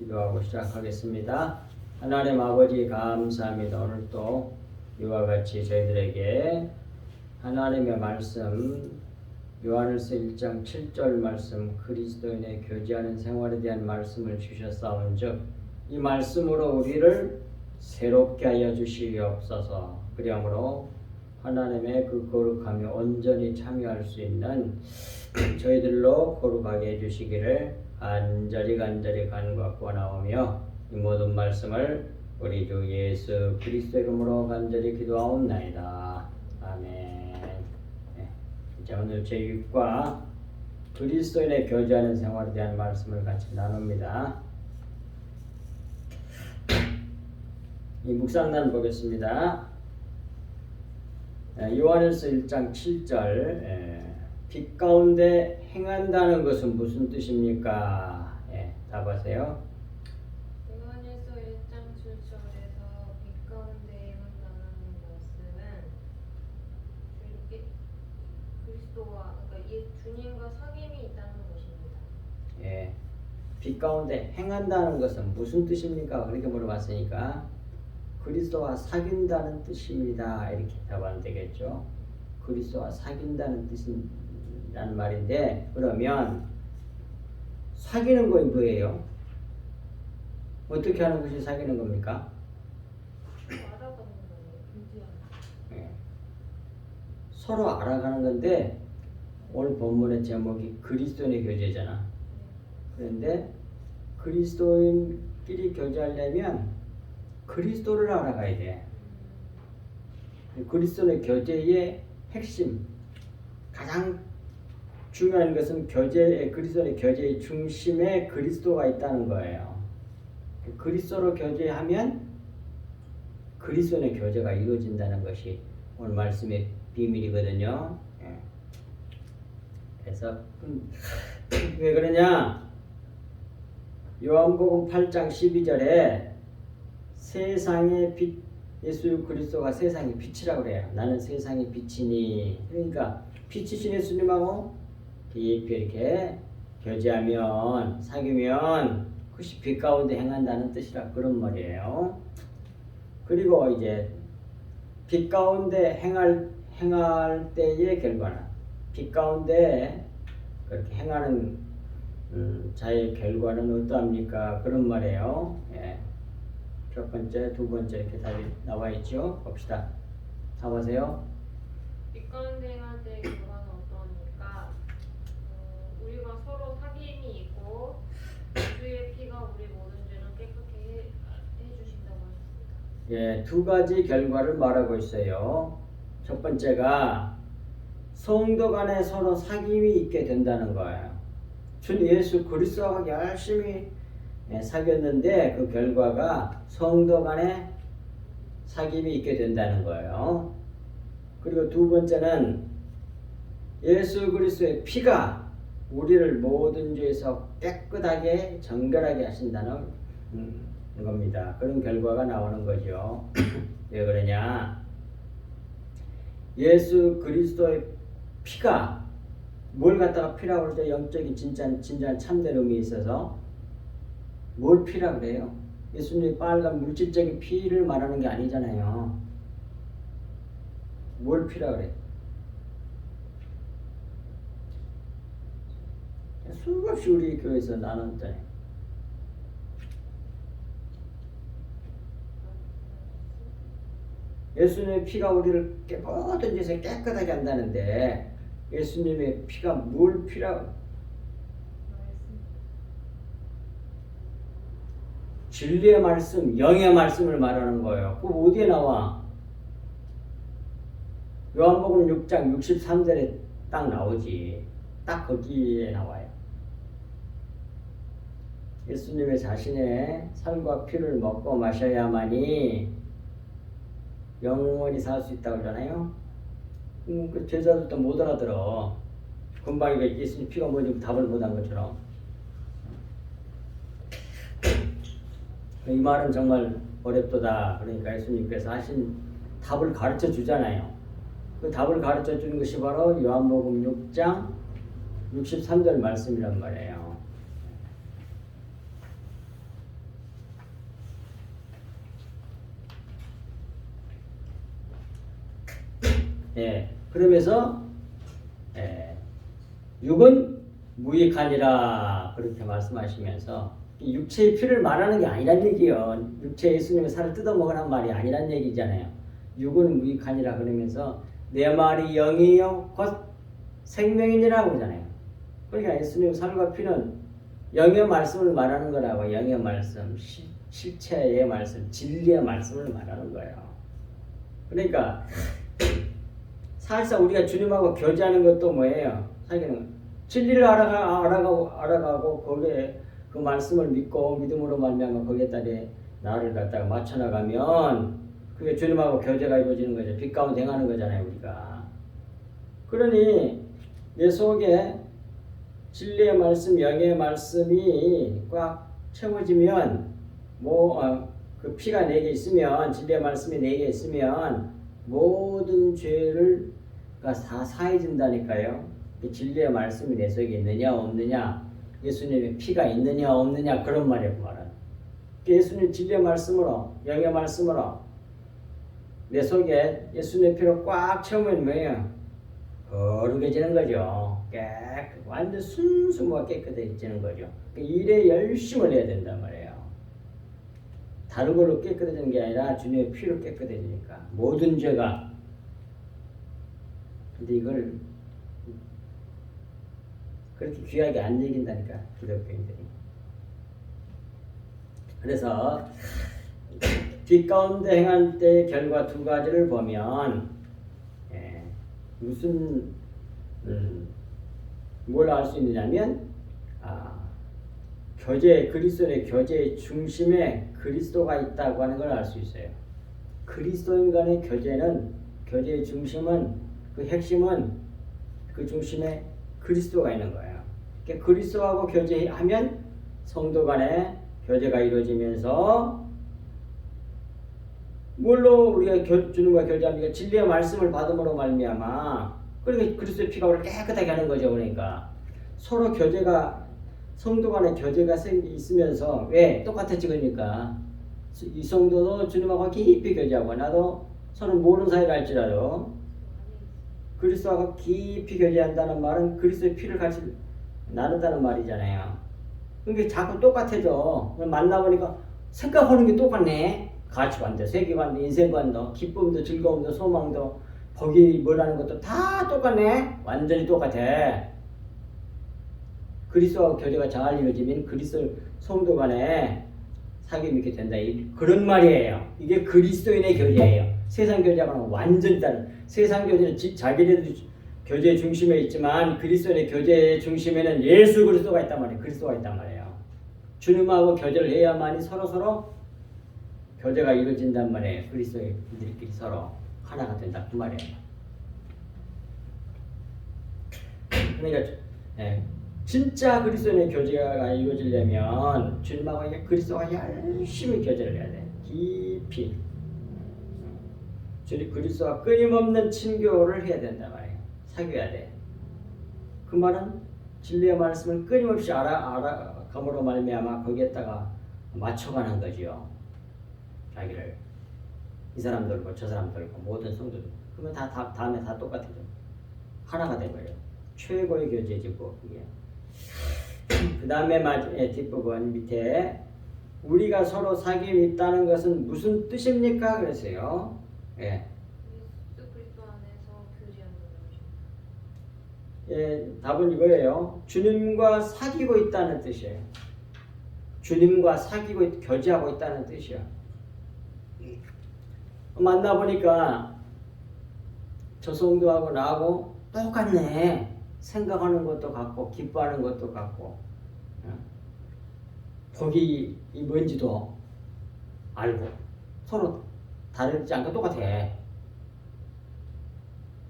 기도하고 시작하겠습니다. 하나님 아버지 감사합니다. 오늘 또 이와 같이 저희들에게 하나님의 말씀 요한일서 1장 7절 말씀 그리스도인의 교제하는 생활에 대한 말씀을 주셨사온즉 이 말씀으로 우리를 새롭게 하여 주시옵소서. 그러므로 하나님의 그 거룩함에 온전히 참여할 수 있는 저희들로 거룩하게 해주시기를 간절히 간구하고 원하오며 이 모든 말씀을 우리 주 예수 그리스도 이름으로 간절히 기도하옵나이다. 아멘. 네. 이제 오늘 제6과 그리스도인의 교제하는 생활에 대한 말씀을 같이 나눕니다. 이 묵상단 보겠습니다. 요한일서 1장 7절 빛 가운데 행한다는 것은 무슨 뜻입니까? 답하세요. 요한일서 1장 7절에서 빛 가운데 행한다는 것은 그리스도와 그러니까 주님과 사귐이 있다는 것입니다. 빛 가운데 행한다는 것은 무슨 뜻입니까? 그렇게 물어봤으니까 그리스도와 사귄다는 뜻입니다. 이렇게 답하면 되겠죠. 그리스도와 사귄다는 뜻이라는 말인데 그러면 사귀는 건 뭐예요? 어떻게 하는 것이 사귀는 겁니까? 알아가는 거예요. 서로 알아가는 건데 오늘 본문의 제목이 그리스도인의 교제잖아. 그런데 그리스도인끼리 교제하려면 그리스도를 알아가야 돼. 그리스도의 교제의 핵심, 가장 중요한 것은 그리스도의 교제의 중심에 그리스도가 있다는 거예요. 그리스도로 교제하면 그리스도의 교제가 이루어진다는 것이 오늘 말씀의 비밀이거든요. 그래서 왜 그러냐? 요한복음 8장 12절에 세상의 빛, 예수 그리스도가 세상의 빛이라고 그래요. 나는 세상의 빛이니. 그러니까 빛이신 예수님하고 깊이 이렇게 교제하면, 사귀면 그것이 빛 가운데 행한다는 뜻이라 그런 말이에요. 그리고 이제 빛 가운데 행할 때의 결과는 빛 가운데 그렇게 행하는 자의 결과는 어떠합니까? 그런 말이에요. 첫 번째, 두 번째 이렇게 답이 나와 있죠. 봅시다. 답하세요. 빛 가운데 행할 때의 결과는 어떠합니까? 우리가 서로 사귐이 있고 주의 피가 우리 모든 죄를 깨끗게 해주신다고 하셨습니다. 두 가지 결과를 말하고 있어요. 첫 번째가 성도 간에 서로 사귐이 있게 된다는 거예요. 주 예수 그리스도와 열심히 사귀었는데 그 결과가 성도 간에 사귐이 있게 된다는 거예요. 그리고 두 번째는 예수 그리스도의 피가 우리를 모든 죄에서 깨끗하게 정결하게 하신다는 겁니다. 그런 결과가 나오는 거죠. 왜 그러냐? 예수 그리스도의 피가 뭘 갖다가 피라고 그러죠? 영적인 진짜 참된 의미 있어서 뭘 피라고 그래요? 예수님이 빨간 물질적인 피를 말하는 게 아니잖아요. 뭘 피라고 그래? 수없이 우리 교회에서 나눴잖아요. 예수님의 피가 우리를 모든 죄에서 깨끗하게 한다는데 예수님의 피가 뭘 피라고? 진리의 말씀, 영의 말씀을 말하는 거예요. 그거 어디에 나와? 요한복음 6장 63절에 딱 나오지. 딱 거기에 나와요. 예수님의 자신의 살과 피를 먹고 마셔야만이 영원히 살 수 있다고 그러잖아요. 그 제자들도 못 알아들어. 금방 이거 예수님 피가 뭔지 답을 못한 것처럼. 이 말은 정말 어렵도다. 그러니까 예수님께서 하신 답을 가르쳐 주잖아요. 그 답을 가르쳐 주는 것이 바로 요한복음 6장 63절 말씀이란 말이에요. 예, 그러면서 육은 무익하니라 그렇게 말씀하시면서 이 육체의 피를 말하는 게 아니란 얘기요. 육체 예수님의 살을 뜯어먹으란 말이 아니란 얘기잖아요. 육은 무익하니라 그러면서 내 말이 영이요 곧 생명이니라 그러잖아요. 그러니까 예수님 살과 피는 영의 말씀을 말하는 거라고. 영의 말씀, 실체의 말씀, 진리의 말씀을 말하는 거예요. 그러니까 사실상 우리가 주님하고 교제하는 것도 뭐예요? 사실은 진리를 알아가고 거기에 그 말씀을 믿고 믿음으로 말미암아 거기에 따라 나를 갖다가 맞춰 나가면 그게 주님하고 교제가 이루어지는 거죠. 빛 가운데 행하는 거잖아요, 우리가. 그러니 내 속에 진리의 말씀, 영의 말씀이 꽉 채워지면 그 피가 내게 있으면 진리의 말씀이 내게 있으면 모든 죄를 다 사해진다니까요. 진리의 말씀이 내 속에 있느냐 없느냐, 예수님의 피가 있느냐 없느냐 그런 말이에요. 그 말은. 예수님 진리의 말씀으로, 영의 말씀으로 내 속에 예수님의 피로 꽉 채우면 뭐예요? 거룩해지는 거죠. 완전 순수무가 깨끗해지는 거죠. 일에 열심을 해야 된단 말이에요. 다른 걸로 깨끗해지는 게 아니라 주님의 피로 깨끗해지니까 모든 죄가. 근데 이걸 그렇게 귀하게 안 얘긴다니까 기독교인들이. 그래서 빛 가운데 행할 때 결과 두 가지를 보면 무슨 뭘 알 수 있느냐면 그리스도의 교제의 중심에 그리스도가 있다고 하는 걸 알 수 있어요. 그리스도인 간의 교제의 중심은, 그 핵심은 그 중심에 그리스도가 있는 거예요. 그러니까 그리스도하고 교제하면 성도 간의 교제가 이루어지면서 뭘로 우리가 주님과 교제합니까? 진리의 말씀을 받음으로 말미암아. 그러니까 그리스도의 피가 우리를 깨끗하게 하는 거죠. 그러니까 서로 성도 간의 교제가 있으면서 왜? 똑같았지. 그러니까 이 성도도 주님하고 깊이 교제하고 나도 서로 모르는 사이라 할지라도 그리스도하고 깊이 교제한다는 말은 그리스도의 피를 같이 나눈다는 말이잖아요. 그러니까 자꾸 똑같아져. 만나보니까 생각하는 게 똑같네. 가치관도, 세계관도, 인생관도, 기쁨도, 즐거움도, 소망도, 복이 뭐라는 것도 다 똑같네. 완전히 똑같아. 그리스도하고 교제가 잘 이루어지면 그리스도 성도 간에 사귐이 있게 된다. 그런 말이에요. 이게 그리스도인의 교제예요. 세상 교제하고는 완전히 다른. 세상 교제는 자기네들 교제의 중심에 있지만 그리스도인의 교제의 중심에는 예수 그리스도가 있단 말이에요. 그리스도가 있단 말이에요. 주님하고 교제를 해야만이 서로 교제가 이루어진단 말이에요. 그리스도인들끼리 서로 하나가 된다. 그 말이에요. 그러니까 진짜 그리스도인의 교제가 이루어지려면 주님하고 그리스도가 열심히 교제를 해야 돼. 깊이. 그리스도와 끊임없는 친교를 해야 된단 말이에요. 사귀어야 돼. 그 말은 진리의 말씀을 끊임없이 알아감으로 말미암아 거기에다가 맞춰가는 거지요. 자기를 이 사람 들고 저 사람 들고 모든 성도들. 그러면 다음에 다 똑같아져. 하나가 된 거예요. 최고의 교제지고 그게. 그 다음에 뒷부분 밑에 우리가 서로 사귐이 있다는 것은 무슨 뜻입니까? 그랬어요. 예수 그리스도 안에서 교제하는 거죠. 답은 이거예요. 주님과 사귀고 있다는 뜻이에요. 주님과 교제하고 있다는 뜻이야. 만나보니까 저 성도하고 나하고 똑같네. 생각하는 것도 같고 기뻐하는 것도 같고 복이 뭔지도 알고 서로 다르지 않고 똑같아.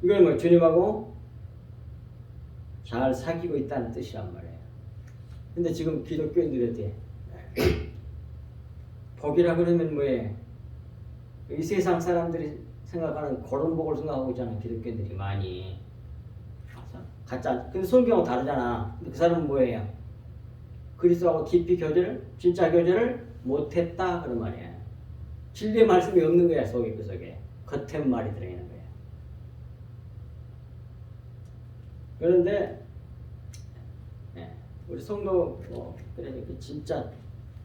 이걸 뭐 주님하고 잘 사귀고 있다는 뜻이란 말이에요. 근데 지금 기독교인들한테 복이라 그러면 뭐예요? 이 세상 사람들이 생각하는 그런 복을 생각하고 있잖아요. 기독교인들이 많이. 가짜. 근데 성경은 다르잖아. 근데 그 사람은 뭐예요? 그리스도하고 깊이 진짜 교제를 못했다 그런 말이야. 진리의 말씀이 없는 거야. 그 속에 겉에 말이 들어있는 거야. 그런데 우리 성도 그러니까 진짜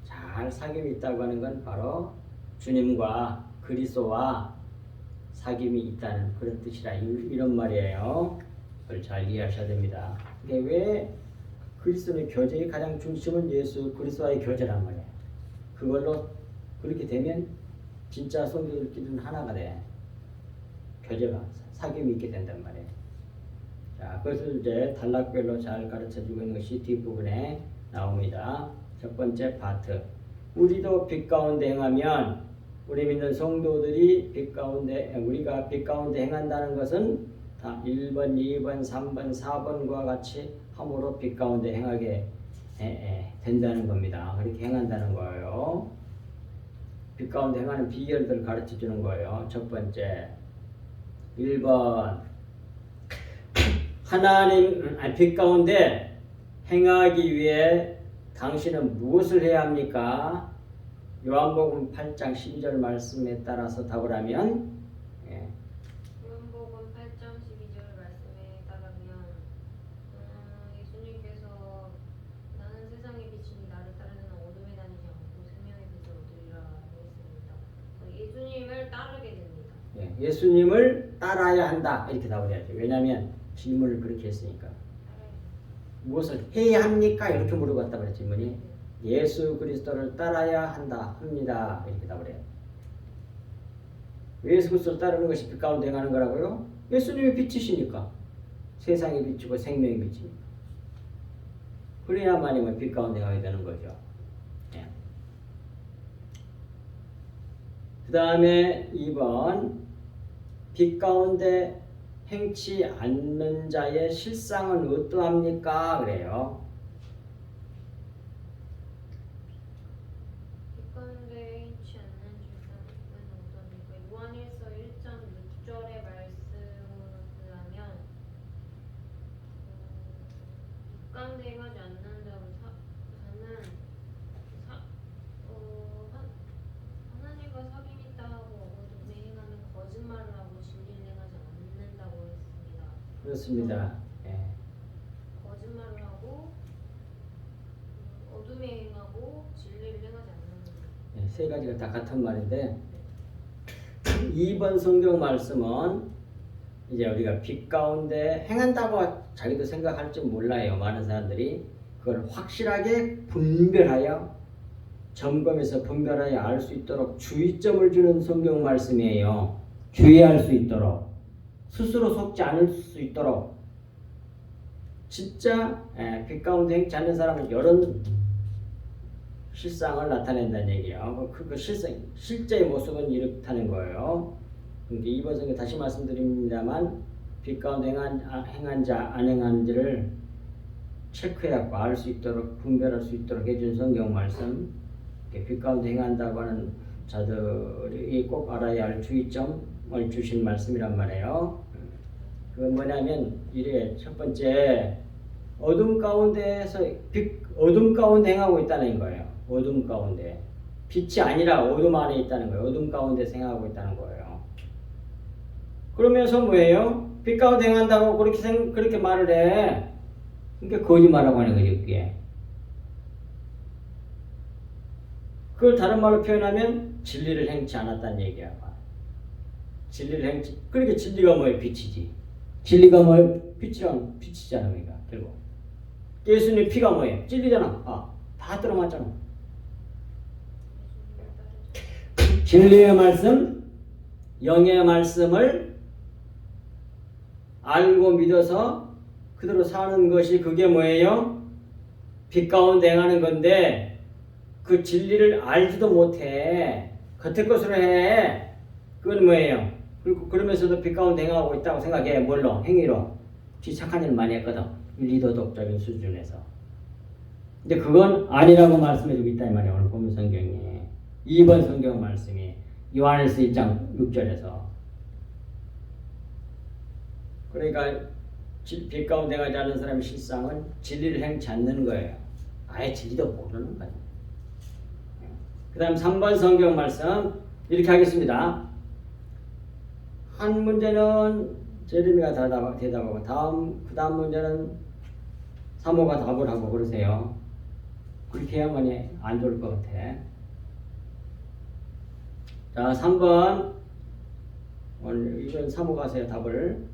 잘 사귐이 있다고 하는 건 바로 주님과 그리스도와 사귐이 있다는 그런 뜻이라 이런 말이에요. 그걸 잘 이해하셔야 됩니다. 이게 왜 그리스도의 교제의 가장 중심은 예수 그리스도와의 교제란 말이에요. 그걸로 그렇게 되면 진짜 성도들끼리는 하나가 돼. 교제가 사귐이 있게 된단 말이에요. 자, 그것을 이제 단락별로 잘 가르쳐주고 있는 것이 뒷부분에 나옵니다. 첫 번째 파트. 우리도 빛 가운데 행하면 우리 믿는 성도들이 빛 가운데 우리가 빛 가운데 행한다는 것은 다 1번, 2번, 3번, 4번과 같이 함으로 빛 가운데 행하게 된다는 겁니다. 그렇게 행한다는 거예요. 빛 가운데 행하는 비결들을 가르쳐 주는 거예요. 첫 번째 1번 하나님 빛 가운데 행하기 위해 당신은 무엇을 해야 합니까? 요한복음 8장 12절 말씀에 따라서 답을 하면 요한복음 8장 12절 말씀에 따르면 예수님께서 나는 세상의 빛이니 나를 따르는 어둠에 다니지 않고 생명의 빛을 얻으리라 했습니다. 예수님을 따르게 됩니다. 예수님을 따라야 한다 이렇게 답을 해야죠. 왜냐하면 질문을 그렇게 했으니까. 무엇을 해야 합니까? 이렇게 물어봤다 그랬죠. 질문이 예수 그리스도를 따라야 합니다 이렇게 답을 해요. 왜 예수 그리스도를 따르는 것이 빛 가운데 행하는 거라고요? 예수님이 빛이시니까. 세상의 빛이고 생명의 빛이니까. 그래야만이면 빛 가운데 행하게 되는 거죠. 그 다음에 2번 빛 가운데 행치 않는 자의 실상은 어떠합니까? 그래요. 빛 가운데 행치 않는 실상은 어떠합니까? 요한일서 1장 6절의 말씀으로 하면 빛 가운데 행하지 않는 자는 하나님과 사귐이 있다 하고 어둠에 행하는 거짓말을 하고 진리를 행하지 않는다고 했습니다. 그렇습니다. 거짓말을 하고 어둠에 행하고 진리를 행하지 않는 세 가지가 다 같은 말인데 2번 성경 말씀은 이제 우리가 빛 가운데 행한다고 자기도 생각할 줄 몰라요. 많은 사람들이 그걸 확실하게 분별하여 점검해서 분별하여 알 수 있도록 주의점을 주는 성경 말씀이에요. 주의할 수 있도록 스스로 속지 않을 수 있도록 진짜 빛 가운데 행치 않는 사람은 이런 실상을 나타낸다는 얘기예요. 그 실제의 모습은 이렇다는 거예요. 근데 이번 성경 다시 말씀드립니다만 빛 가운데 행한 자, 안 행한지를 체크해갖고 알 수 있도록 분별할 수 있도록 해준 성경 말씀. 빛 가운데 행한다고 하는 자들이 꼭 알아야 할 주의점을 주신 말씀이란 말이에요. 그건 뭐냐면 이래 첫 번째 어둠 가운데에서 어둠 가운데 행하고 있다는 거예요. 어둠 가운데 빛이 아니라 어둠 안에 있다는 거예요. 어둠 가운데 행하고 있다는 거예요. 그러면서 뭐예요? 빛 가운데 행한다고 그렇게 말을 해. 그러니까 거짓말하고 하는 거지 그게. 그걸 다른 말로 표현하면 진리를 행치 않았다는 얘기야. 그러니까 진리가 뭐예요? 빛이지. 진리가 뭐예요? 빛이잖아, 우리가 결국. 예수님의 피가 뭐예요? 진리잖아. 다 들어맞잖아. 진리의 말씀, 영의 말씀을 알고 믿어서 그대로 사는 것이 그게 뭐예요? 빛 가운데 행하는 건데 그 진리를 알지도 못해. 겉의 것으로 해. 그건 뭐예요? 그리고 그러면서도 빛 가운데 행하고 있다고 생각해. 뭘로? 행위로. 지 착한 일 많이 했거든. 윤리도덕적인 수준에서. 근데 그건 아니라고 말씀해주고 있다 이 말이에요. 오늘 본문 성경에 2번 성경 말씀이 요한일서 1장 6절에서. 그러니까 빛 가운데 가지 않는 사람의 실상은 진리를 행치 않는 거예요. 아예 진리도 모르는 거예요. 그 다음 3번 성경 말씀 이렇게 하겠습니다. 한 문제는 제레미가 대답하고 그 다음 문제는 사모가 답을 하고 그러세요. 그렇게 해야만이 안 좋을 것 같아. 자, 3번. 오늘 이건 사모가 하세요. 답을.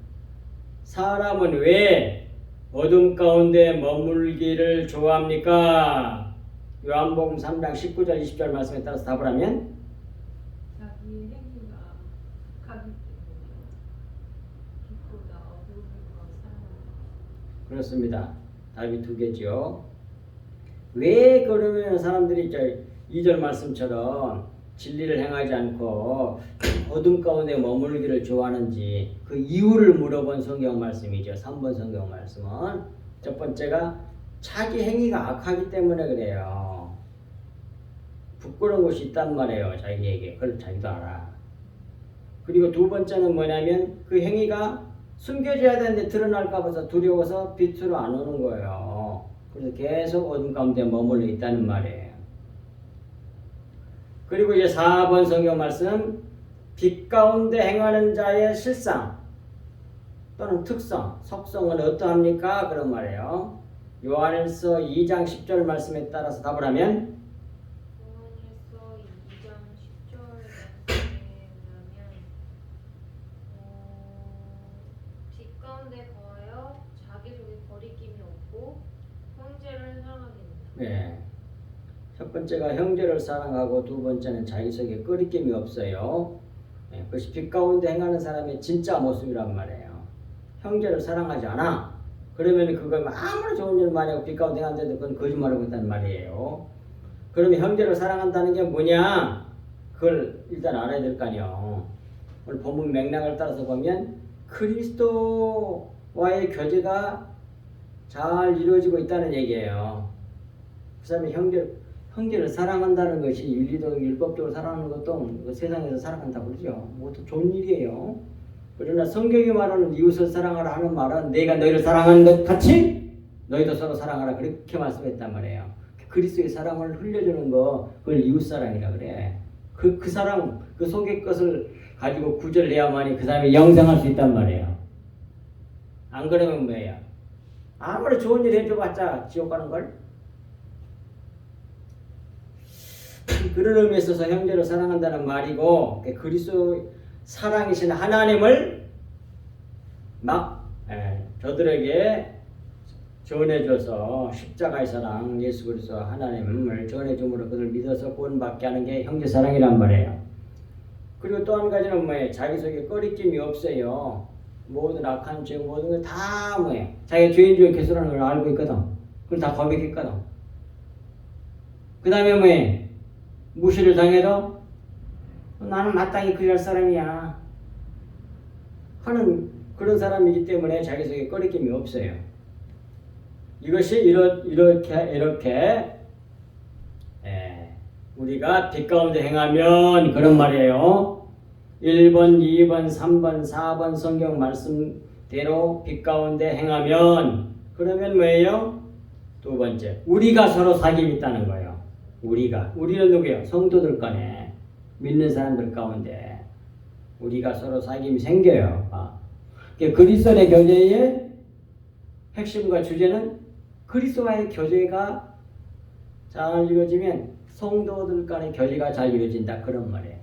사람은 왜 어둠 가운데 머물기를 좋아합니까? 요한복음 3장 19절 20절 말씀에 따라서 답을 하면 자기의 행위가 가기 때문에 기쁘다 어두움을 사랑한다. 그렇습니다. 답이 두 개죠. 왜 그러면 사람들이 2절 말씀처럼 진리를 행하지 않고 어둠 가운데 머물기를 좋아하는지 그 이유를 물어본 성경 말씀이죠. 3번 성경 말씀은 첫 번째가 자기 행위가 악하기 때문에 그래요. 부끄러운 것이 있단 말이에요. 자기에게. 그걸 자기도 알아. 그리고 두 번째는 뭐냐면 그 행위가 숨겨져야 되는데 드러날까 봐서 두려워서 빛으로 안 오는 거예요. 그래서 계속 어둠 가운데 머물러 있다는 말이에요. 그리고 이제 4번 성경 말씀 빛 가운데 행하는 자의 실상 또는 특성, 속성은 어떠합니까? 그런 말이에요. 요한일서 2장 10절 말씀에 따라서 답을 하면 요한일서 2장 10절 말씀에 보면 빛 가운데 거하여 자기 속에 거리낌이 없고 형제를 사랑하게 된다. 네. 첫 번째가 형제를 사랑하고 두 번째는 자기 속에 끄리낌이 없어요. 네, 그것이 빛 가운데 행하는 사람의 진짜 모습이란 말이에요. 형제를 사랑하지 않아. 그러면 그걸 아무리 좋은 일을 많이 하고 빛 가운데 행하는데도 그건 거짓말하고 있다는 말이에요. 그러면 형제를 사랑한다는 게 뭐냐? 그걸 일단 알아야 될 거 아니에요. 오늘 본문 맥락을 따라서 보면 그리스도와의 교제가 잘 이루어지고 있다는 얘기예요. 그 사람이 형제를 사랑한다는 것이 윤리도 율법적으로 사랑하는 것도 세상에서 살아간다고 그러죠. 그것도 좋은 일이에요. 그러나 성경이 말하는 이웃을 사랑하라 하는 말은 내가 너희를 사랑하는 것 같이 너희도 서로 사랑하라 그렇게 말씀했단 말이에요. 그리스도의 사랑을 흘려주는 거 그걸 이웃사랑이라 그래. 그 사랑 그 속의 것을 가지고 구절해야만이 그 사람이 영생할 수 있단 말이에요. 안 그러면 뭐예요? 아무리 좋은 일 해줘봤자 지옥 가는 걸? 그런 의미에 있어서 형제를 사랑한다는 말이고 그리스도 사랑이신 하나님을 막 저들에게 전해줘서 십자가의 사랑 예수 그리스도 하나님을 전해줌으로 그들 믿어서 구원받게 하는 게 형제 사랑이란 말이에요. 그리고 또 한 가지는 뭐예요? 자기 속에 꺼리낌이 없어요. 모든 악한 죄 모든 걸 다 뭐예요? 자기가 죄인 중에 개수라는 걸 알고 있거든. 그걸 다 고백했거든. 그 다음에 뭐예요? 무시를 당해도 나는 마땅히 그럴 사람이야 하는 그런 사람이기 때문에 자기 속에 꺼리낌이 없어요. 이것이 이렇게 우리가 빛 가운데 행하면 그런 말이에요. 1번, 2번, 3번, 4번 성경 말씀대로 빛 가운데 행하면 그러면 뭐예요? 두 번째, 우리가 서로 사귐이 있다는 거예요. 우리는 누구예요? 성도들 간에 믿는 사람들 가운데 우리가 서로 사귐이 생겨요. 그리스도의 교제의 핵심과 주제는 그리스도와의 교제가 잘 이루어지면 성도들 간의 교제가 잘 이루어진다 그런 말이에요.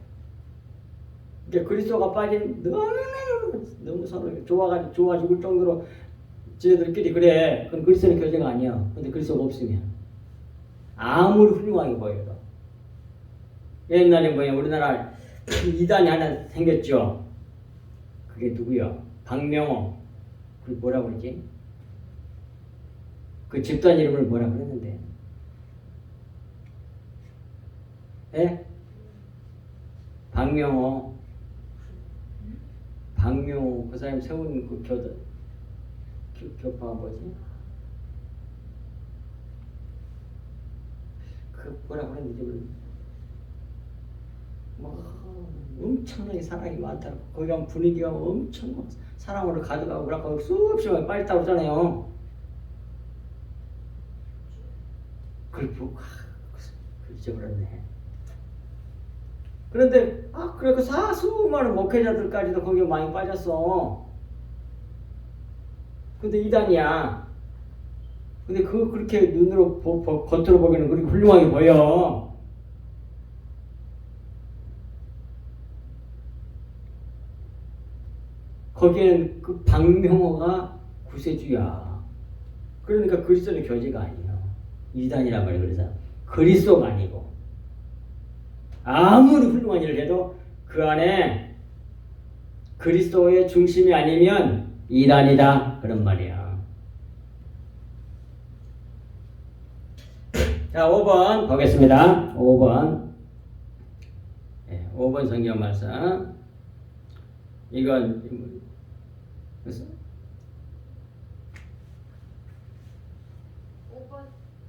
그리스도가 빠진 너무 서로 좋아 죽을 정도로 지네들끼리 그래. 그건 그리스도의 교제가 아니야. 근데 그리스도가 없으면 아무리 훌륭하게 보여도 옛날에 뭐야 우리나라 이단이 하나 생겼죠. 그게 누구야? 박명호. 그 뭐라고 그러지? 그 집단 이름을 뭐라 그랬는데? 예? 박명호 그 사람 세운 그 교파가 뭐지? 그 뭐라 그랬는지 엄청나게 사랑이 많다고 거기 가면 분위기가 엄청 사랑으로 가득하고 그렇고 수없이 빨리 따오잖아요. 그걸 보고 잊어버렸네. 그런데 그래 그 수많은 목회자들까지도 거기에 많이 빠졌어. 근데 이단이야. 근데 그거 그렇게 눈으로 겉으로 보기에는 그렇게 훌륭하게 보여. 거기에는 그 박명호가 구세주야. 그러니까 그리스도의 교제가 아니에요. 이단이란 말이에요. 그래서 그리스도가 아니고 아무리 훌륭한 일을 해도 그 안에 그리스도의 중심이 아니면 이단이다 그런 말이야. 자, 5번 보겠습니다. 5번. 5번 성경 말씀. 이건 무슨? 5번.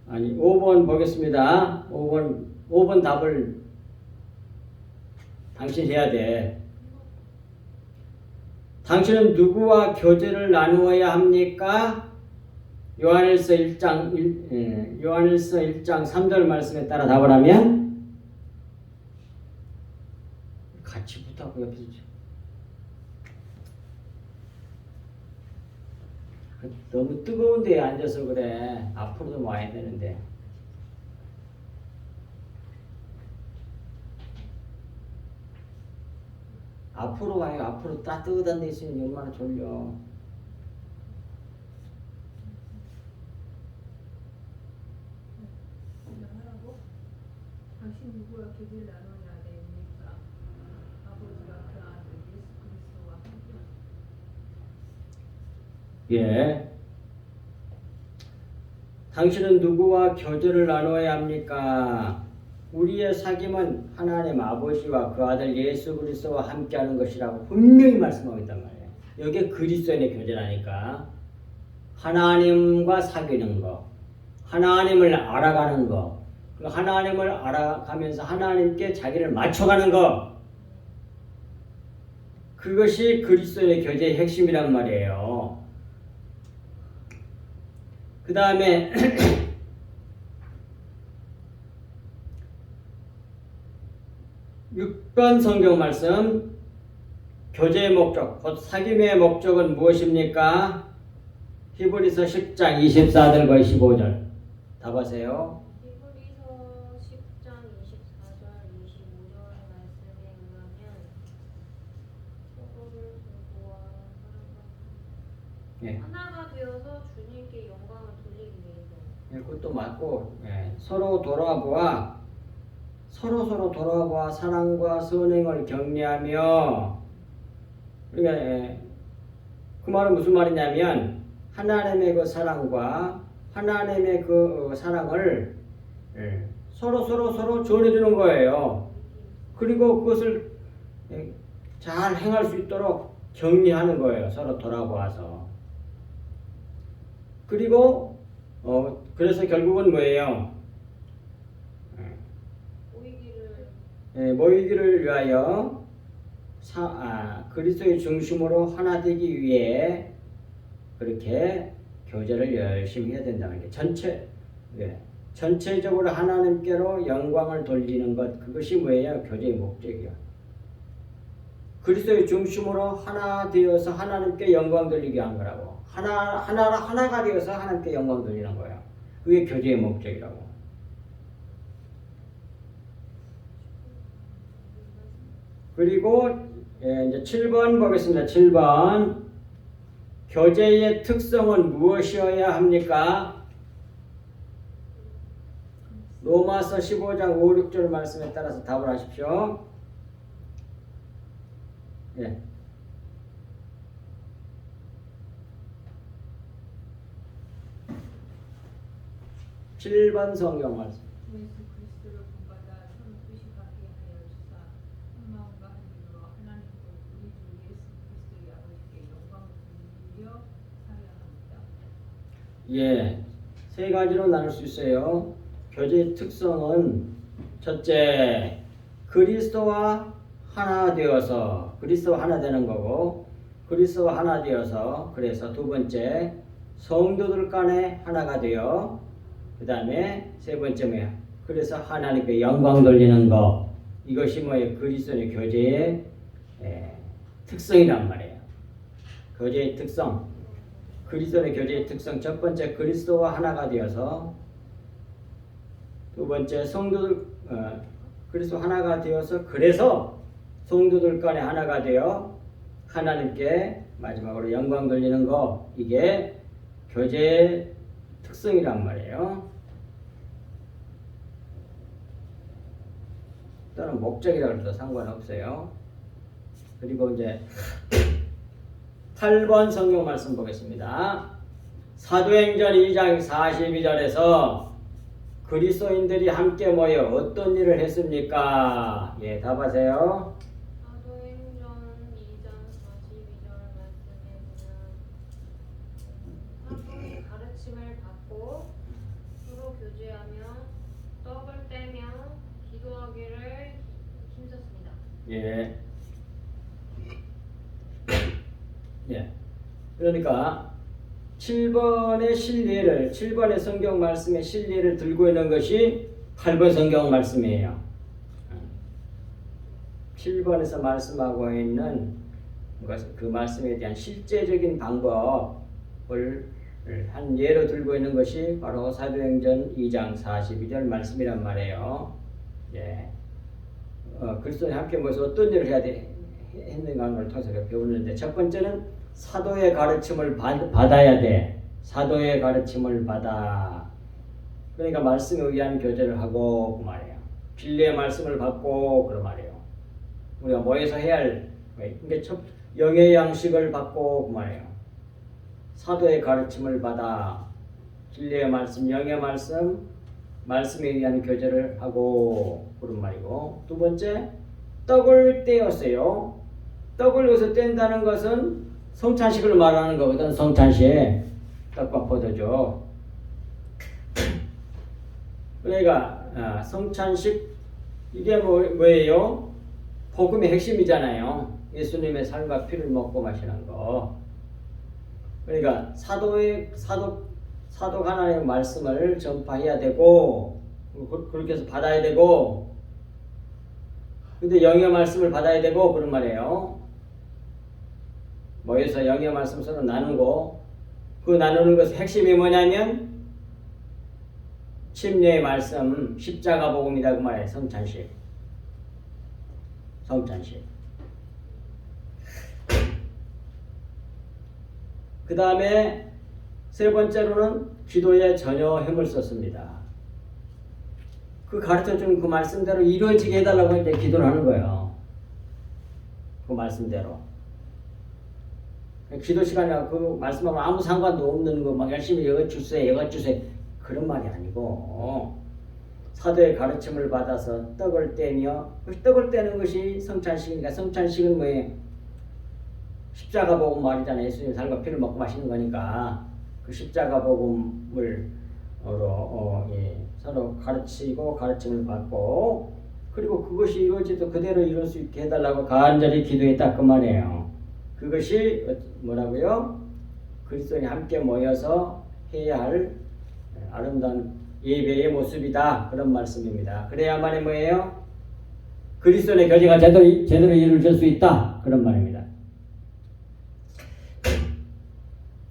아니, 5번 보겠습니다. 5번 답을 당신 해야 돼. 당신은 누구와 교제를 나누어야 합니까? 요한일서 1장 3절 말씀에 따라 답을 하면 같이 붙하고 옆에서 너무 뜨거운 데에 앉아서 그래. 앞으로도 와야 되는데. 앞으로 와요. 앞으로 따뜻한 데 있으면 얼마나 졸려. 하라고 당신 누구와 교제를 나누어야 됩니까? 아버지와 그 아들 예수 그리스도와 함께. 예. 당신은 누구와 교제를 나누어야 합니까? 우리의 사귐은 하나님 아버지와 그 아들 예수 그리스도와 함께하는 것이라고 분명히 말씀하고 있단 말이에요. 여기에 그리스도인의 교제라니까. 하나님과 사귀는 거, 하나님을 알아가는 거, 그 하나님을 알아가면서 하나님께 자기를 맞춰가는 거, 그것이 그리스도인의 교제의 핵심이란 말이에요. 그 다음에 6번 성경 말씀. 교제의 목적, 곧 사귐의 목적은 무엇입니까? 히브리서 10장 24절과 25절 답하세요. 히브리서 10장 24절 25절 말씀에 의하면 서로를 돌보아 예. 하나가 되어서 주님께 영광을 돌리기 위해서. 예, 그것도 맞고, 예, 서로 돌아보아 사랑과 선행을 격려하며. 그러니까 그 말은 무슨 말이냐면 하나님의 그 사랑과 하나님의 그 사랑을 서로 전해주는 거예요. 그리고 그것을 잘 행할 수 있도록 격려하는 거예요. 서로 돌아보아서. 그리고 그래서 결국은 뭐예요? 모이기를 위하여 그리스도의 중심으로 하나 되기 위해 그렇게 교제를 열심히 해야 된다는 게 전체적으로 하나님께로 영광을 돌리는 것, 그것이 뭐예요? 교제의 목적이요. 그리스도의 중심으로 하나 되어서 하나님께 영광 돌리게 한 거라고. 하나가 되어서 하나님께 영광 돌리는 거예요. 그게 교제의 목적이라고. 그리고 이제 7번 보겠습니다. 7번. 교제의 특성은 무엇이어야 합니까? 로마서 15장 5, 6절 말씀에 따라서 답을 하십시오. 예. (7번) 성경 말씀. 예수 그리스도를 본받아 서로 뜻이 같게 하여 주사 한 마음과 한 입으로 하나님과 우리 주 예수 그리스도의 아버지께 영광을 돌리려 하려 합니다. 예, 세 가지로 나눌 수 있어요. 교제의 특성은 첫째, 그리스도와 하나 되어서, 그리스도와 하나 되는 거고, 그리스도와 하나 되어서, 그래서 두 번째, 성도들 간에 하나가 되어, 그 다음에 세 번째 뭐야? 그래서 하나님께 영광 돌리는 거. 이것이 뭐예요? 그리스도의 교제의 특성이란 말이에요. 교제의 특성. 그리스도의 교제의 특성. 첫 번째, 그리스도와 하나가 되어서. 두 번째, 성도들 그리스도 하나가 되어서, 그래서 성도들 간에 하나가 되어 하나님께 마지막으로 영광 돌리는 거. 이게 교제의 특성이란 말이에요. 또는 목적이라고 해도 상관없어요. 그리고 이제 8번 성경 말씀 보겠습니다. 사도행전 2장 42절에서 그리스도인들이 함께 모여 어떤 일을 했습니까? 예, 답하세요. 사도행전 2장 42절 말씀에 보면 사도의 가르침을 받고 서로 교제하며 떡을 떼며 기도하기를 힘썼습니다. 예. 예. 그러니까 7번의 실리를, 7번의 성경 말씀의 실리를 들고 있는 것이 8번 성경 말씀이에요. 7번에서 말씀하고 있는 그 말씀에 대한 실제적인 방법을 한 예로 들고 있는 것이 바로 사도행전 2장 42절 말씀이란 말이에요. 예. 그리스도와 함께 모여서 어떤 일을 해야 했는가 하는 걸 통해서 배우는데, 첫 번째는 사도의 가르침을 받아야 돼. 사도의 가르침을 받아. 그러니까 말씀에 의한 교제를 하고 그 말이에요. 진리의 말씀을 받고 그런 말이에요. 우리가 모여서 해야 할, 그러니까 첫 영의 양식을 받고 그 말이에요. 사도의 가르침을 받아 진리의 말씀, 영의 말씀, 말씀에 의한 교제를 하고 그런 말이고, 두 번째, 떡을 떼었어요. 떡을 여기서 뗀다는 것은 성찬식을 말하는 거거든. 성찬식, 떡과 포도주. 그러니까 성찬식, 이게 뭐예요? 복음의 핵심이잖아요. 예수님의 살과 피를 먹고 마시는 거. 그러니까 사도 하나님의 말씀을 전파해야 되고, 그렇게 해서 받아야 되고, 근데 영의 말씀을 받아야 되고 그런 말이에요. 모여서 영의 말씀 서로 나누고, 그 나누는 것의 핵심이 뭐냐면 침례의 말씀, 십자가 복음이다 그 말이에요. 성찬식. 그 다음에 세 번째로는 기도에 전혀 힘을 썼습니다. 그 가르쳐준 그 말씀대로 이루어지게 해달라고 이제 기도를 하는 거예요. 그 말씀대로. 기도 시간이랑 그 말씀하고 아무 상관도 없는 거 막 열심히 이것 주세요 그런 말이 아니고, 사도의 가르침을 받아서 떡을 떼며, 떡을 떼는 것이 성찬식이니까, 성찬식은 뭐예요? 십자가 복음 말이잖아요. 예수님 살과 피를 먹고 마시는 거니까 그 십자가 복음을 서로 가르치고 가르침을 받고, 그리고 그것이 이루어지도 그대로 이룰 수 있게 해달라고 간절히 기도했다 그 말이에요. 그것이 뭐라고요? 그리스도인이 함께 모여서 해야 할 아름다운 예배의 모습이다 그런 말씀입니다. 그래야만이 뭐예요? 그리스도의 교제가 제대로 이루어질 수 있다 그런 말입니다.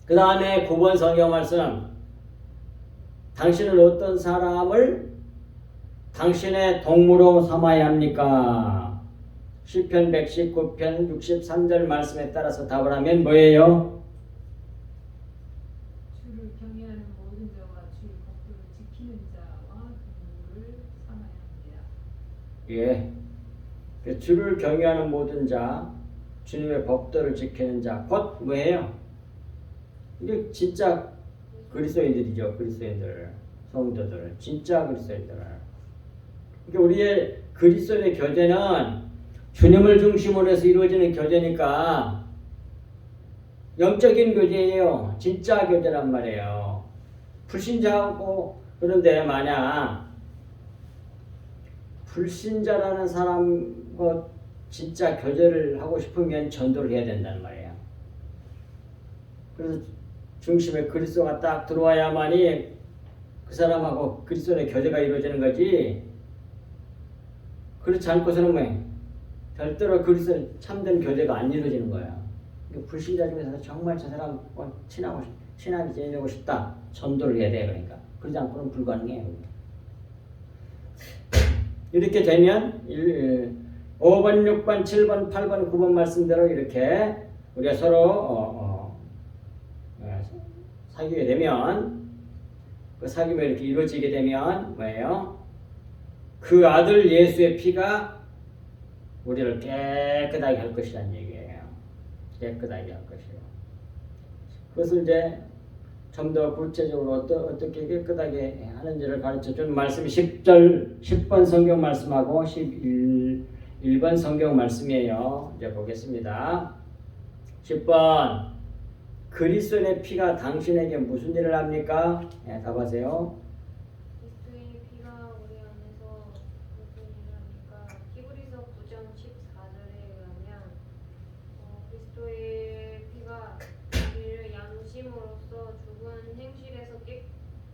그 다음에 9번 성경 말씀. 당신은 어떤 사람을 당신의 동무로 삼아야 합니까? 시편 119편 63절 말씀에 따라서 답을 하면 뭐예요? 주를 경외하는 모든 자와 주의 법도를 지키는 자와 동물을 삼아야 합니다. 예. 주를 경외하는 모든 자, 주님의 법도를 지키는 자, 곧 뭐예요? 이게 진짜 그리스도인들이죠. 그리스도인들, 성도들, 진짜 그리스도인들. 그러니까 우리의 그리스도의 교제는 주님을 중심으로 해서 이루어지는 교제니까 영적인 교제예요. 진짜 교제란 말이에요. 불신자하고 그런데 만약 불신자라는 사람과 진짜 교제를 하고 싶으면 전도를 해야 된다는 말이에요. 그래서 중심에 그리스도가 딱 들어와야만이 그 사람하고 그리스도의 교제가 이루어지는 거지, 그렇지 않고서는 뭐 절대로 그리스도의 참된 교제가 안 이루어지는 거야. 불신자 중에서 정말 저 사람과 친하게 지내고 싶다. 전도를 해야 돼. 그러니까 그러지 않고는 불가능해요. 이렇게 되면 5번, 6번, 7번, 8번, 9번 말씀대로 이렇게 우리가 서로 사귀게 되면 그 사귐이 이렇게 이루어지게 되면 뭐예요? 그 아들 예수의 피가 우리를 깨끗하게 할 것이라는 얘기예요. 깨끗하게 할 것이요. 그것을 이제 좀 더 구체적으로 어떻게 깨끗하게 하는지를 가르쳐주는 말씀이 10번 성경 말씀하고 11번 성경 말씀이에요. 이제 보겠습니다. 10번 그리스도의 피가 당신에게 무슨 일을 합니까? 네, 답하세요. 그리스도의 피가 우리 안에서 무슨 일을 합니까? 히브리서 9장 14절에 의하면 그리스도의 피가 우리를 양심으로써 죽은 행실에서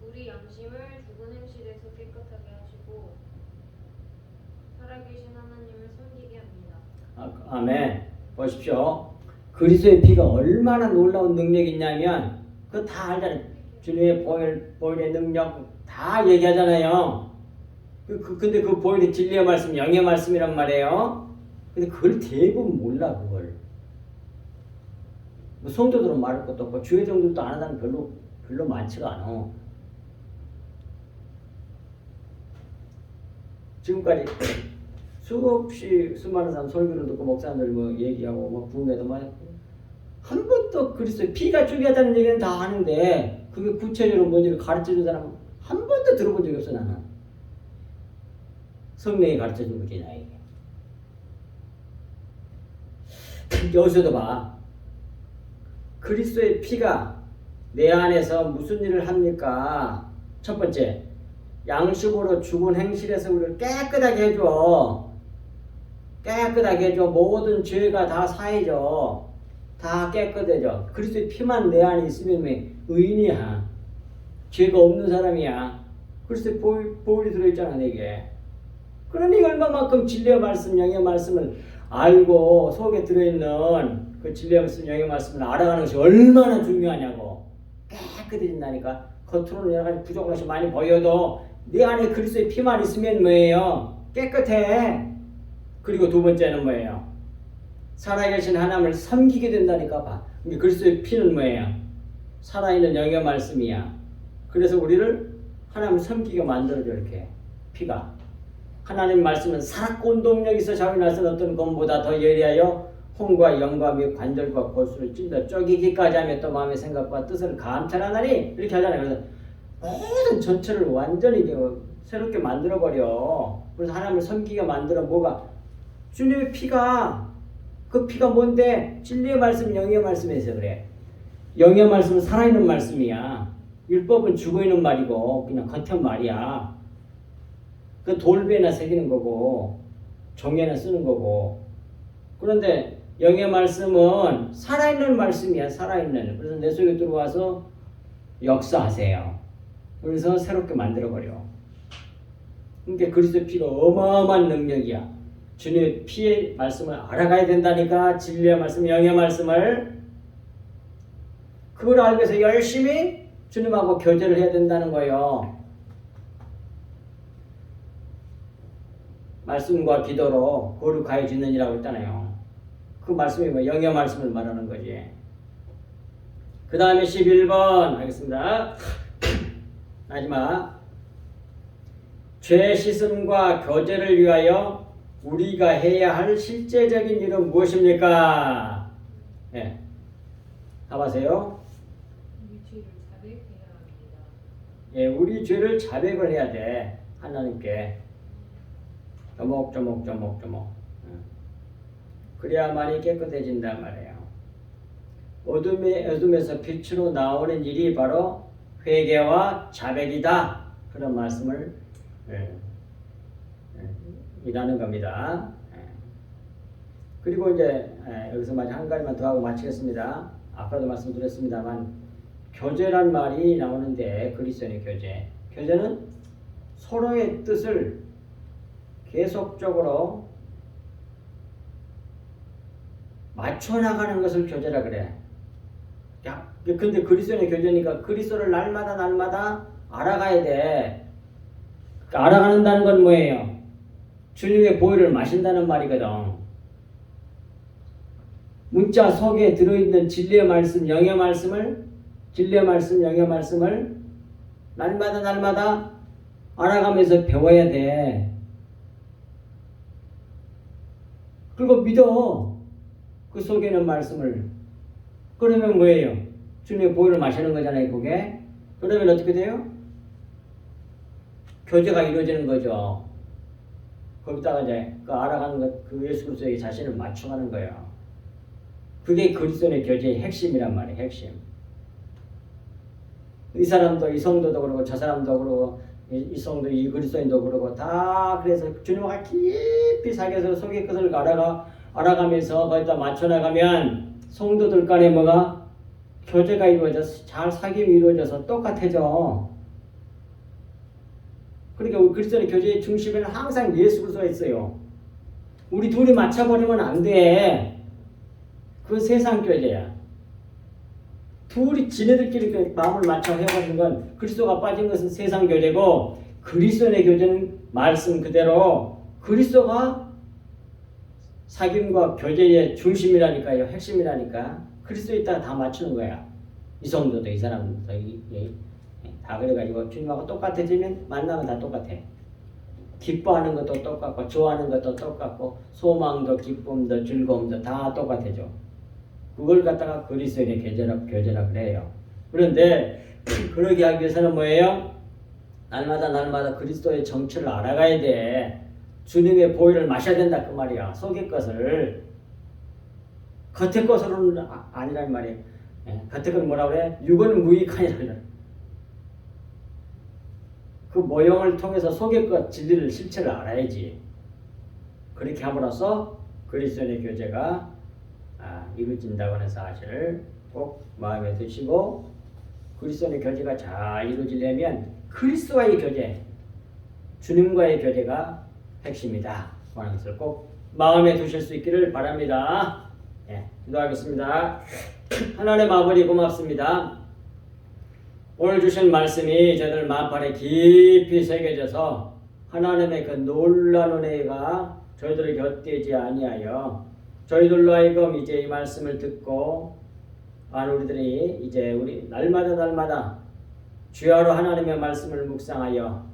우리 양심을 죽은 행실에서 깨끗하게 하시고 살아계신 하나님을 섬기게 합니다. 아멘. 보십시오. 그리스도의 피가 얼마나 놀라운 능력이 있냐면 그거 다 알잖아요. 주님의 보혈의 능력 다 얘기하잖아요. 근데 그 보혈의 진리의 말씀, 영의 말씀이란 말이에요. 근데 그걸 대부분 몰라 그걸. 뭐 성도들은 말할 것도 없고 주회장들도 안 하는 별로 많지가 않아. 지금까지 수없이 수많은 사람 설교를 듣고 목사님들 뭐 얘기하고 뭐 부흥회도 많이 했고 한 번도 그리스도의 피가 중요하다는 얘기는 다 하는데 그게 구체적으로 뭔지를 가르쳐준 사람은 한 번도 들어본 적이 없어 나는. 성령이 가르쳐준 거지 나에게. 여기서도 봐. 그리스도의 피가 내 안에서 무슨 일을 합니까? 첫 번째, 양심으로 죽은 행실에서 우리를 깨끗하게 해줘. 깨끗하게 해줘. 모든 죄가 다 사해져. 다 깨끗해져. 그리스도의 피만 내 안에 있으면 의인이야. 죄가 없는 사람이야. 그리스도의 보혈이 들어있잖아 내게. 그러니 얼마만큼 진리의 말씀, 영의 말씀을 알고 속에 들어있는 그 진리의 말씀, 영의 말씀을 알아가는 것이 얼마나 중요하냐고. 깨끗해진다니까. 겉으로는 여러 가지 부족한 것이 많이 보여도 내 안에 그리스도의 피만 있으면 뭐예요? 깨끗해. 그리고 두 번째는 뭐예요? 살아계신 하나님을 섬기게 된다니까 봐. 그리스도의 피는 뭐예요? 살아있는 영의 말씀이야. 그래서 우리를 하나님을 섬기게 만들어줘 이렇게 피가. 하나님 말씀은 살았고 운동력이 있어 자기 날선 어떤 것보다 더 예리하여 혼과 영과 및 관절과 골수를 찔러 쪼개기까지 하며 또 마음의 생각과 뜻을 감찰하나니 이렇게 하잖아요. 그래서 모든 전체를 완전히 새롭게 만들어버려. 그래서 하나님을 섬기게 만들어 뭐가? 주님의 피가. 그 피가 뭔데? 진리의 말씀, 영의 말씀에서 그래. 영의 말씀은 살아있는 말씀이야. 율법은 죽어있는 말이고 그냥 겉은 말이야. 그 돌배나 새기는 거고 종에나 쓰는 거고. 그런데 영의 말씀은 살아있는 말씀이야. 살아있는. 그래서 내 속에 들어와서 역사하세요. 그래서 새롭게 만들어버려. 그러니까 그리스도의 피가 어마어마한 능력이야. 주님의 피의 말씀을 알아가야 된다니까. 진리의 말씀, 영의 말씀을. 그걸 알기 위해서 열심히 주님하고 교제를 해야 된다는 거예요. 말씀과 기도로 거룩하여 짓느니라고 했잖아요. 그 말씀이 뭐 영의 말씀을 말하는 거지. 그 다음에 11번 하겠습니다. 마지막. 죄 씻음과 교제를 위하여 우리가 해야 할 실제적인 일은 무엇입니까? 예. 답하세요. 우리 죄를 자백해야 합니다. 예, 우리 죄를 자백을 해야 돼. 하나님께. 조목조목. 그래야만이 깨끗해진단 말이에요. 어둠에서 빛으로 나오는 일이 바로 회개와 자백이다. 그런 말씀을 이라는 겁니다. 그리고 이제 여기서 마저 한 가지만 더 하고 마치겠습니다. 아까도 말씀드렸습니다만 교제란 말이 나오는데 그리스도인의 교제. 교제는 서로의 뜻을 계속적으로 맞춰 나가는 것을 교제라 그래. 근데 그리스도의 교제니까 그리스도를 날마다 알아가야 돼. 그러니까 알아가는다는 건 뭐예요? 주님의 보혈을 마신다는 말이거든. 문자 속에 들어있는 진리의 말씀, 영의 말씀을 날마다 알아가면서 배워야 돼. 그리고 믿어. 그 속에 있는 말씀을. 그러면 뭐예요? 주님의 보혈을 마시는 거잖아요, 그게. 그러면 어떻게 돼요? 교제가 이루어지는 거죠. 거기다가 이제 그 알아가는 것, 그 예수 그리스도에게 자신을 맞춰가는 거예요. 그게 그리스도의 교제의 핵심이란 말이에요, 핵심. 이 사람도, 이 성도도 그러고, 저 사람도 그러고, 이 성도, 이 그리스도인도 그러고, 다 그래서 주님과 깊이 사귀어서 속의 것을 알아가면서 거기다 맞춰나가면 성도들 간에 뭐가? 교제가 이루어져서, 잘 사귐이 이루어져서 똑같아져. 그러니까 우리 그리스도의 교제의 중심에는 항상 예수 그리스도가 있어요. 우리 둘이 맞춰버리면 안 돼. 그 세상 교제야. 둘이 지네들끼리 마음을 맞춰 해버리는 건 그리스도가 빠진 것은 세상 교제고 그리스도의 교제는 말씀 그대로 그리스도가 사귐과 교제의 중심이라니까요. 핵심이라니까. 그리스도에 있다가 다 맞추는 거야. 이 성도도 이 사람도 다 그래가지고 주님하고 똑같아지면 만나면 다 똑같아. 기뻐하는 것도 똑같고 좋아하는 것도 똑같고 소망도 기쁨도 즐거움도 다 똑같아져. 그걸 갖다가 그리스도인의 교제라 그래요. 그런데 그러게 하기 위해서는 뭐예요? 날마다 그리스도의 정체를 알아가야 돼. 주님의 보혈을 마셔야 된다 그 말이야. 속의 것을. 겉의 것으로는 아니란 말이에요. 겉의 것은 뭐라 그래? 육은 무익하니라 그래. 그 모형을 통해서 속의 것 진리를 실체를 알아야지. 그렇게 함으로써 그리스도의 교제가 이루어진다고 하는 사실을 꼭 마음에 드시고 그리스도의 교제가 잘 이루어지려면 그리스도와의 교제, 주님과의 교제가 핵심이다. 하는 것을 꼭 마음에 두실 수 있기를 바랍니다. 기도하겠습니다. 하나님 아버지 고맙습니다. 오늘 주신 말씀이 저희들 마음판에 깊이 새겨져서 하나님의 그 놀라운 은혜가 저희들을 곁들이지 아니하여 저희들로 하여금 이제 이 말씀을 듣고 우리들이 이제 우리 날마다 주야로 하나님의 말씀을 묵상하여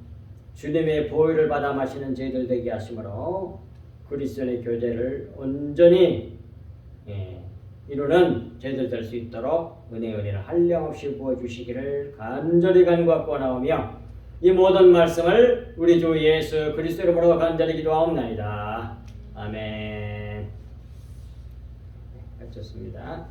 주님의 보혈을 받아 마시는 저희들 되게 하심으로 그리스도의 교제를 온전히 이루는 저희들 될 수 있도록 은혜를 한량없이 부어주시기를 간절히 간구하고 나오며 이 모든 말씀을 우리 주 예수 그리스도 이름으로 간절히 기도하옵나이다. 아멘. 좋습니다.